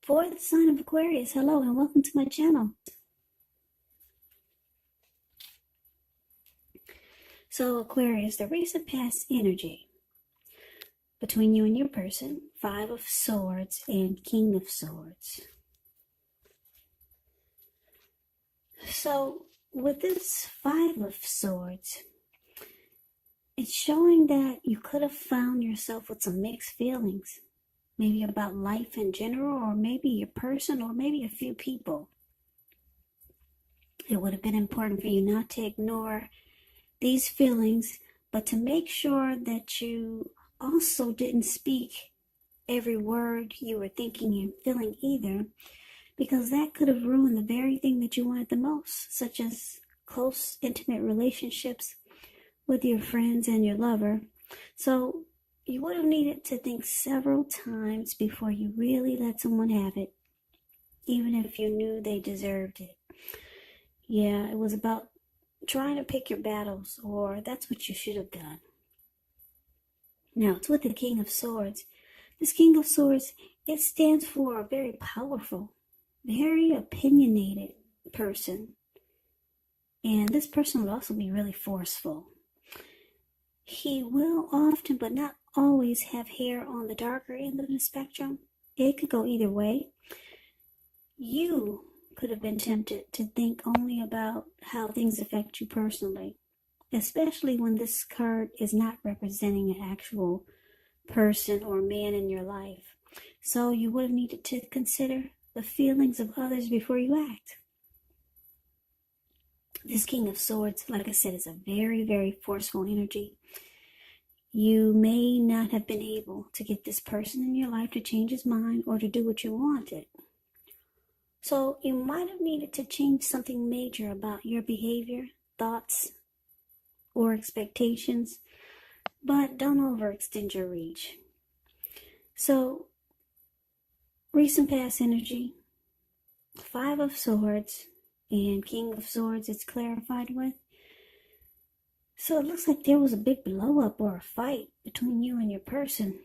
For the sign of Aquarius, hello and welcome to my channel. So Aquarius, the recent past energy between you and your person, Five of Swords and King of Swords. So with this Five of Swords, it's showing that you could have found yourself with some mixed feelings. Maybe about life in general, or maybe your person, or maybe a few people. It would have been important for you not to ignore these feelings, but to make sure that you also didn't speak every word you were thinking and feeling either, because that could have ruined the very thing that you wanted the most, such as close, intimate relationships with your friends and your lover. So you would have needed to think several times before you really let someone have it, even if you knew they deserved it. Yeah, it was about trying to pick your battles, or that's what you should have done. Now, it's with the King of Swords. This King of Swords, it stands for a very powerful, very opinionated person. And this person would also be really forceful. He will often, but not always, have hair on the darker end of the spectrum. It could go either way. You could have been tempted to think only about how things affect you personally, especially when this card is not representing an actual person or man in your life. So you would have needed to consider the feelings of others before you act. This King of Swords, like I said, is a very, very forceful energy. You may not have been able to get this person in your life to change his mind or to do what you wanted. So you might have needed to change something major about your behavior, thoughts, or expectations, but don't overextend your reach. So, recent past energy, Five of Swords and King of Swords, it's clarified with. So it looks like there was a big blow up or a fight between you and your person.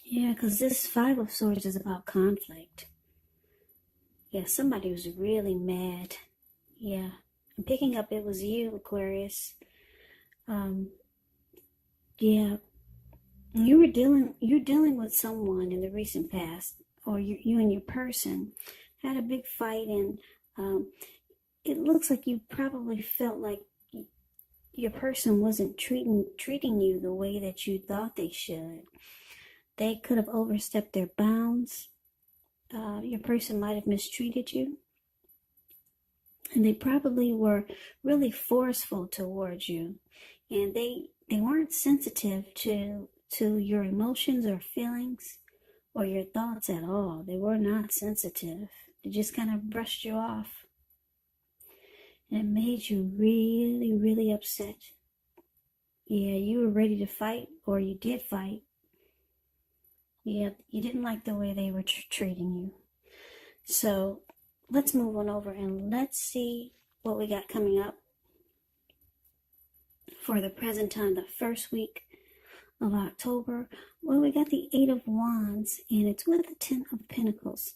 Yeah, because this Five of Swords is about conflict. Yeah, somebody was really mad. Yeah, I'm picking up it was you, Aquarius. Yeah, you're dealing with someone in the recent past, or you and your person had a big fight, and it looks like you probably felt like your person wasn't treating you the way that you thought they should. They could have overstepped their bounds. Your person might have mistreated you. And they probably were really forceful towards you. And they weren't sensitive to your emotions or feelings or your thoughts at all. They were not sensitive. They just kind of brushed you off. And it made you really, really upset. Yeah, you were ready to fight, or you did fight. Yeah, you didn't like the way they were treating you. So let's move on over and let's see what we got coming up for the present time, the first week of October. Well, we got the Eight of Wands, and it's with the Ten of Pentacles.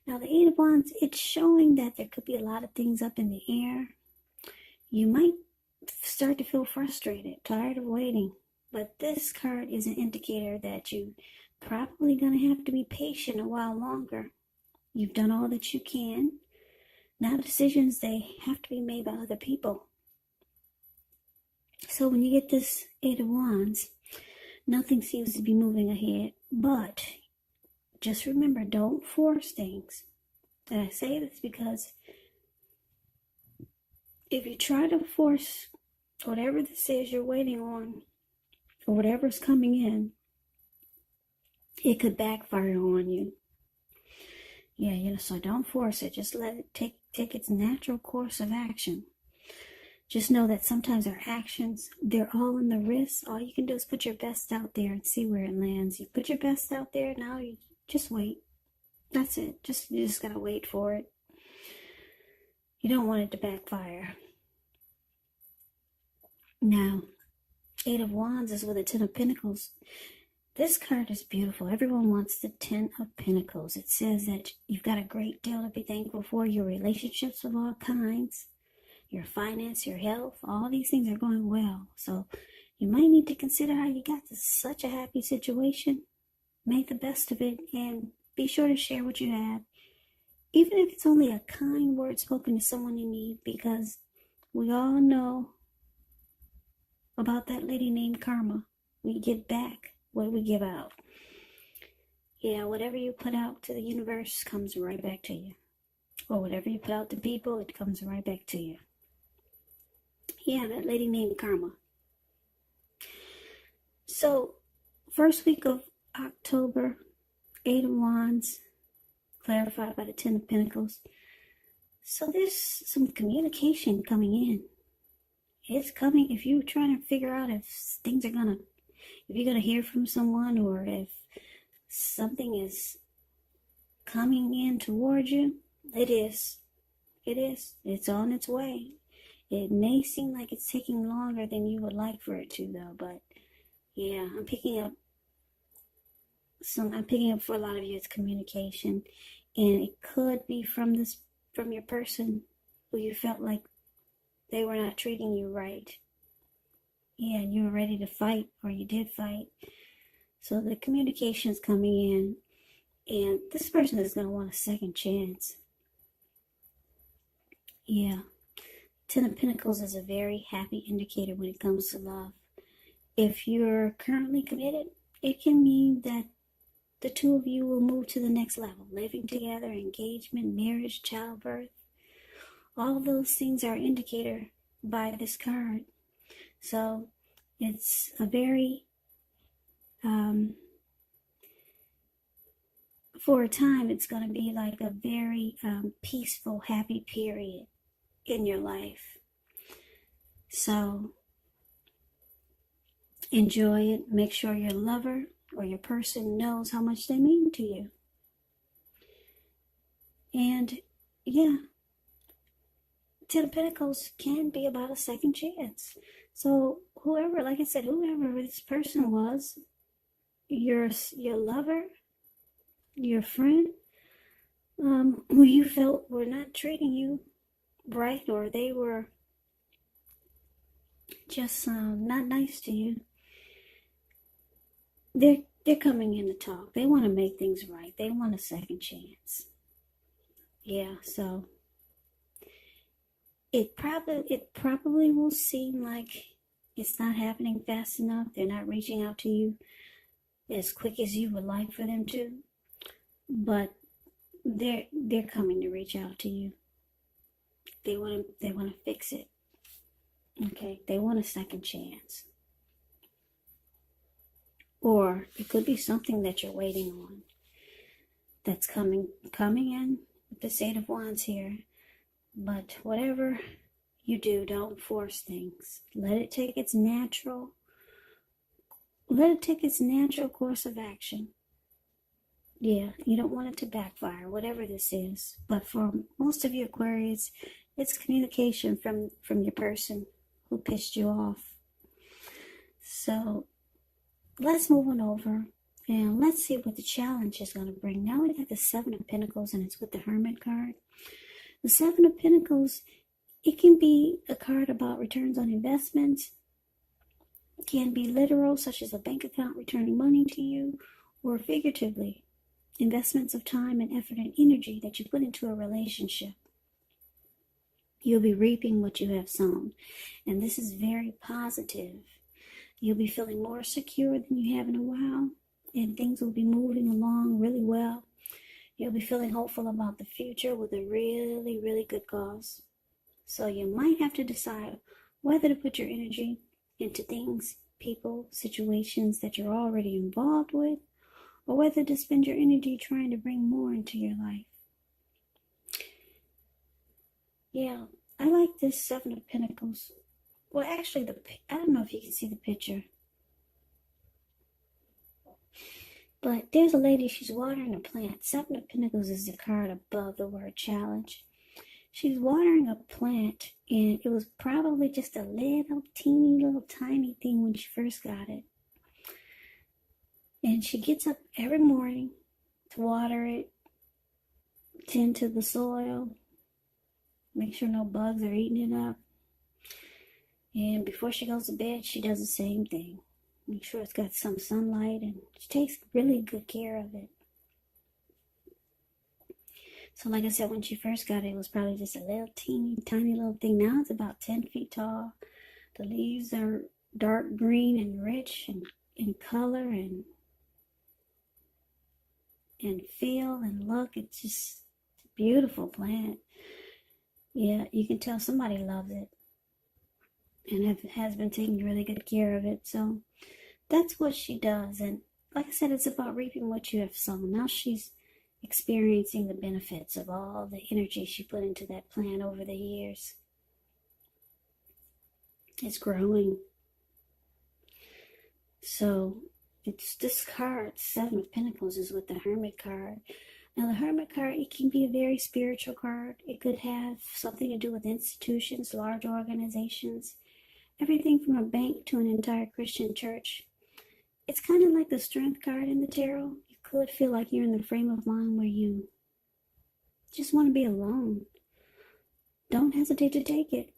Now, the Eight of Wands, it's showing that there could be a lot of things up in the air. You might start to feel frustrated, tired of waiting. But this card is an indicator that you probably going to have to be patient a while longer. You've done all that you can. Now decisions, they have to be made by other people. So when you get this Eight of Wands, nothing seems to be moving ahead. But just remember, don't force things. And I say this because if you try to force whatever this is you're waiting on, or whatever's coming in, it could backfire on you. Yeah, so don't force it. Just let it take its natural course of action. Just know that sometimes our actions, they're all in the wrist. All you can do is put your best out there and see where it lands. You put your best out there, now you just wait. That's it. You just gotta wait for it. You don't want it to backfire. Now, Eight of Wands is with a Ten of Pentacles. This card is beautiful. Everyone wants the Ten of Pentacles. It says that you've got a great deal to be thankful for. Your relationships of all kinds, your finance, your health, all these things are going well. So you might need to consider how you got to such a happy situation. Make the best of it and be sure to share what you have. Even if it's only a kind word spoken to someone in need, because we all know about that lady named Karma. We get back what we give out. Yeah, whatever you put out to the universe comes right back to you. Or whatever you put out to people, it comes right back to you. Yeah, that lady named Karma. So, first week of October, 8 of Wands, clarified by the Ten of Pentacles. So there's some communication coming in. It's coming. If you're trying to figure out if things are gonna, if you're gonna hear from someone, or if something is coming in towards you, it is. It is. It's on its way. It may seem like it's taking longer than you would like for it to, though. But yeah, I'm picking up for a lot of you. It's communication, and it could be from your person who you felt like they were not treating you right. Yeah, you were ready to fight, or you did fight. So the communication's coming in, and this person is going to want a second chance. Yeah. Ten of Pentacles is a very happy indicator when it comes to love. If you're currently committed, it can mean that the two of you will move to the next level. Living together, engagement, marriage, childbirth. All of those things are indicator by this card. So it's a very, for a time, it's going to be like a very peaceful, happy period in your life. So enjoy it. Make sure your lover or your person knows how much they mean to you. And yeah, Ten of Pentacles can be about a second chance. So whoever, like I said, whoever this person was, your lover, your friend, who you felt were not treating you right, or they were just not nice to you, they're coming in to talk. They want to make things right. They want a second chance. Yeah, so it probably will seem like it's not happening fast enough. They're not reaching out to you as quick as you would like for them to, but they're coming to reach out to you. They want to fix it. Okay, they want a second chance. Or it could be something that you're waiting on that's coming in with the Eight of Wands here. But whatever you do, don't force things. Let it take its natural course of action. Yeah, you don't want it to backfire, whatever this is. But for most of you Aquarius, it's communication from your person who pissed you off. So let's move on over and let's see what the challenge is going to bring. Now we got the Seven of Pentacles, and it's with the Hermit card. The Seven of Pentacles, it can be a card about returns on investments. It can be literal, such as a bank account returning money to you, or figuratively, investments of time and effort and energy that you put into a relationship. You'll be reaping what you have sown, and this is very positive. You'll be feeling more secure than you have in a while, and things will be moving along really well. You'll be feeling hopeful about the future with a really, really good cause. So you might have to decide whether to put your energy into things, people, situations that you're already involved with, or whether to spend your energy trying to bring more into your life. Yeah, I like this Seven of Pentacles. Well, actually, I don't know if you can see the picture. But there's a lady, she's watering a plant. Seven of Pentacles is the card above the word challenge. She's watering a plant, and it was probably just a little teeny little tiny thing when she first got it. And she gets up every morning to water it, tend to the soil, make sure no bugs are eating it up. And before she goes to bed, she does the same thing. Make sure it's got some sunlight, and she takes really good care of it. So like I said, when she first got it, it was probably just a little tiny little thing. Now it's about 10 feet tall. The leaves are dark green and rich and in color and feel and look. It's just a beautiful plant. Yeah, you can tell somebody loves it and has been taking really good care of it. So that's what she does. And like I said, it's about reaping what you have sown. Now she's experiencing the benefits of all the energy she put into that plant over the years. It's growing. So it's this card, Seven of Pentacles, is with the Hermit card. Now the Hermit card, it can be a very spiritual card. It could have something to do with institutions, large organizations, everything from a bank to an entire Christian church. It's kind of like the Strength card in the tarot. You could feel like you're in the frame of mind where you just want to be alone. Don't hesitate to take it.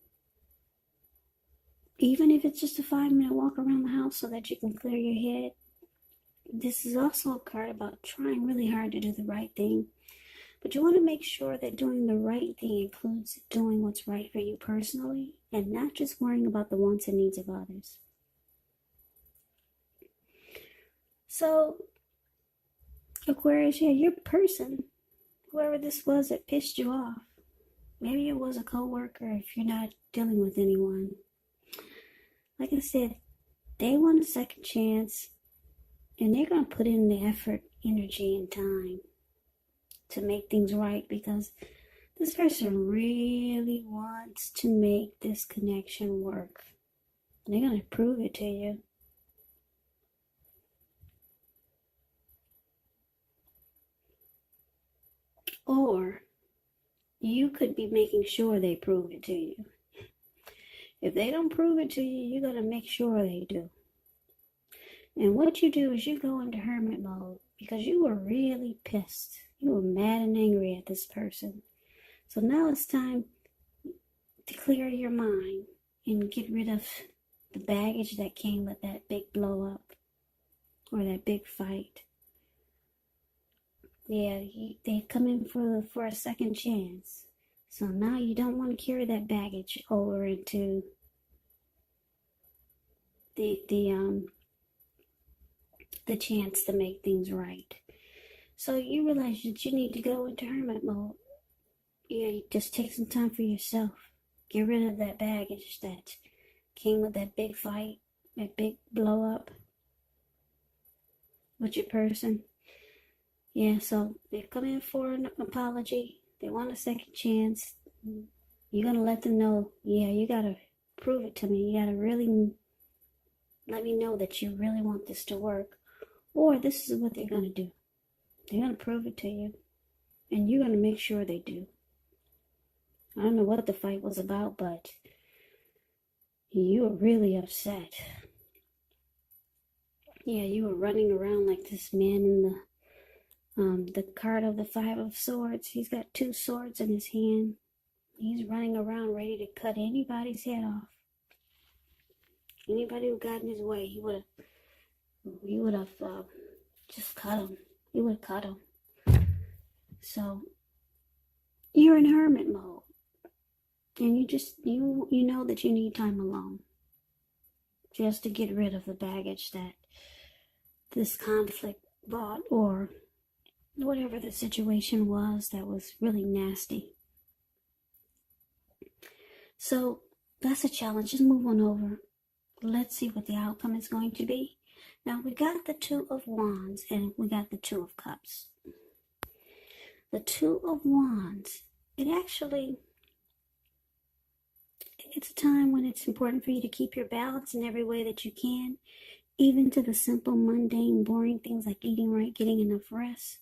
Even if it's just a 5-minute walk around the house so that you can clear your head. This is also a card about trying really hard to do the right thing. But you want to make sure that doing the right thing includes doing what's right for you personally and not just worrying about the wants and needs of others. So, Aquarius, yeah, your person, whoever this was that pissed you off, maybe it was a coworker if you're not dealing with anyone. Like I said, they want a second chance, and they're going to put in the effort, energy, and time to make things right, because this person really wants to make this connection work. And they're going to prove it to you. Or you could be making sure they prove it to you. If they don't prove it to you, you got to make sure they do. And what you do is you go into hermit mode because you were really pissed. You were mad and angry at this person. So now it's time to clear your mind and get rid of the baggage that came with that big blow up or that big fight. Yeah, they come in for a second chance. So now you don't want to carry that baggage over into the chance to make things right. So you realize that you need to go into hermit mode. Yeah, you just take some time for yourself. Get rid of that baggage that came with that big fight, that big blow up with your person. Yeah, so they come in for an apology. They want a second chance. You're going to let them know, yeah, you got to prove it to me. You got to really let me know that you really want this to work. Or this is what they're going to do. They're going to prove it to you. And you're going to make sure they do. I don't know what the fight was about, but you were really upset. Yeah, you were running around like this man in the card of the Five of Swords. He's got 2 swords in his hand. He's running around ready to cut anybody's head off. Anybody who got in his way, he would have just cut him. He would have cut him. So you're in hermit mode, and you know that you need time alone, just to get rid of the baggage that this conflict brought, or whatever the situation was that was really nasty. So that's a challenge. Just move on over. Let's see what the outcome is going to be. Now we got the 2 of Wands and we got the 2 of Cups. The 2 of Wands, it's a time when it's important for you to keep your balance in every way that you can, even to the simple, mundane, boring things like eating right, getting enough rest.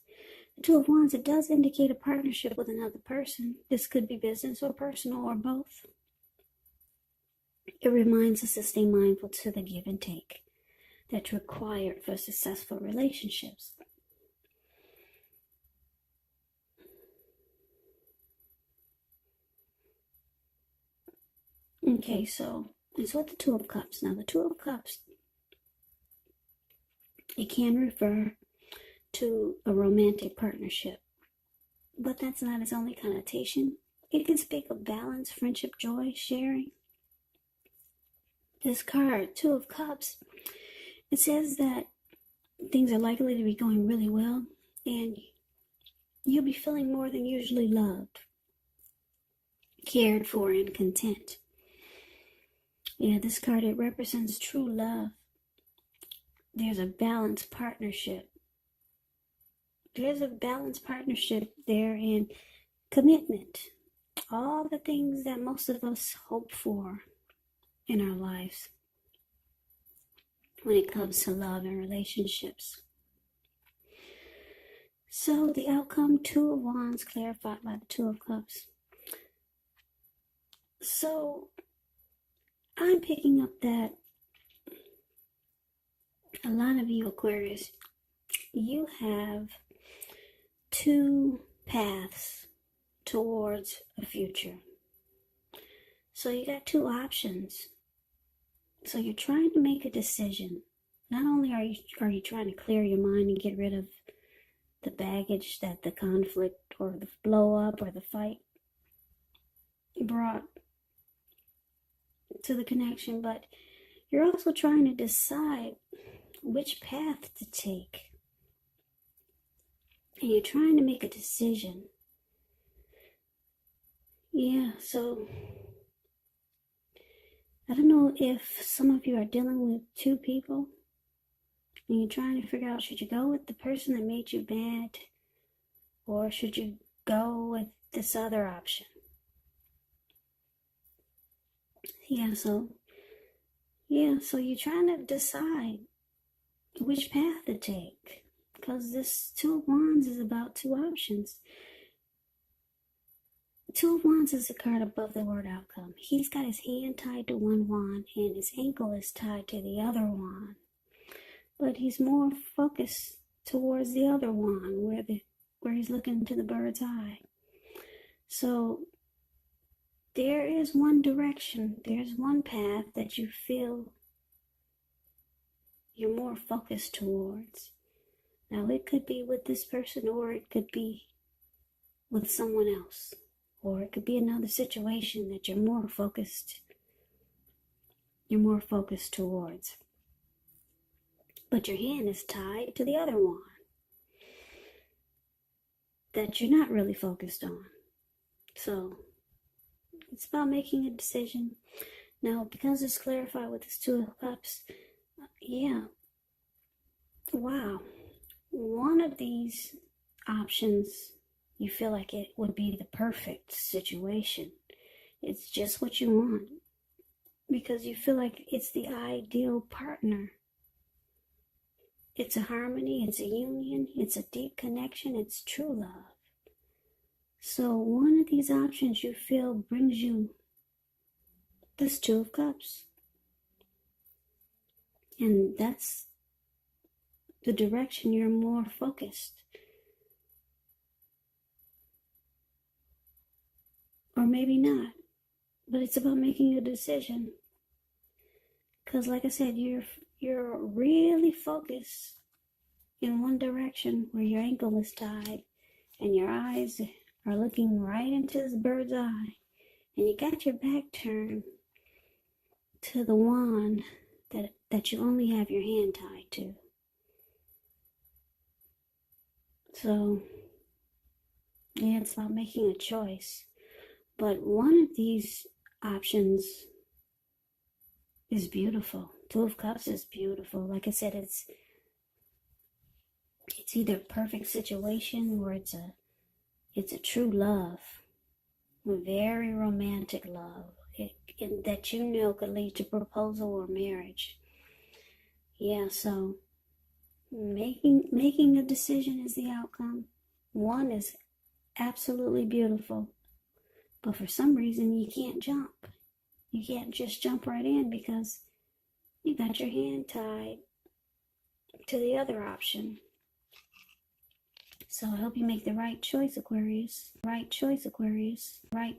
The 2 of Wands, it does indicate a partnership with another person. This could be business or personal or both. It reminds us to stay mindful to the give and take. that's required for successful relationships. Okay, so it's with the Two of Cups. Now, the Two of Cups, it can refer to a romantic partnership, but that's not its only connotation. It can speak of balance, friendship, joy, sharing. This card, Two of Cups, it says that things are likely to be going really well, and you'll be feeling more than usually loved, cared for, and content. Yeah, this card, it represents true love. There's a balanced partnership. There's a balanced partnership there, and commitment. All the things that most of us hope for in our lives when it comes to love and relationships. So the outcome, Two of Wands, clarified by the Two of Cups. So I'm picking up that a lot of you Aquarius, you have two paths towards a future. So you got two options. So you're trying to make a decision. Not only are you trying to clear your mind and get rid of the baggage that the conflict or the blow up or the fight brought to the connection, but you're also trying to decide which path to take. And you're trying to make a decision. Yeah, so I don't know if some of you are dealing with two people and you're trying to figure out, should you go with the person that made you mad, or should you go with this other option? So you're trying to decide which path to take, because this Two of Wands is about two options. Two of Wands is a card above the word outcome. He's got his hand tied to one wand and his ankle is tied to the other wand, but he's more focused towards the other wand where he's looking to the bird's eye. So there is one direction, there's one path that you feel you're more focused towards. Now, it could be with this person, or it could be with someone else, or it could be another situation that you're more focused towards. But your hand is tied to the other one that you're not really focused on. So it's about making a decision. Now, because it's clarified with this Two of Cups, wow. One of these options, you feel like it would be the perfect situation. It's just what you want, because you feel like it's the ideal partner. It's a harmony, it's a union, it's a deep connection, it's true love. So one of these options you feel brings you this Two of Cups. And that's the direction you're more focused. Or maybe not. But it's about making a decision. Because like I said, you're really focused in one direction where your ankle is tied and your eyes are looking right into this bird's eye, and you got your back turned to the wand that you only have your hand tied to. So it's about making a choice. But one of these options is beautiful. Two of Cups is beautiful. Like I said, it's either a perfect situation or it's a true love, a very romantic love that you know could lead to proposal or marriage. So making a decision is the outcome. One is absolutely beautiful, but for some reason you can't jump. You can't just jump right in because you got your hand tied to the other option. So I hope you make the right choice, Aquarius. Right choice, Aquarius. Right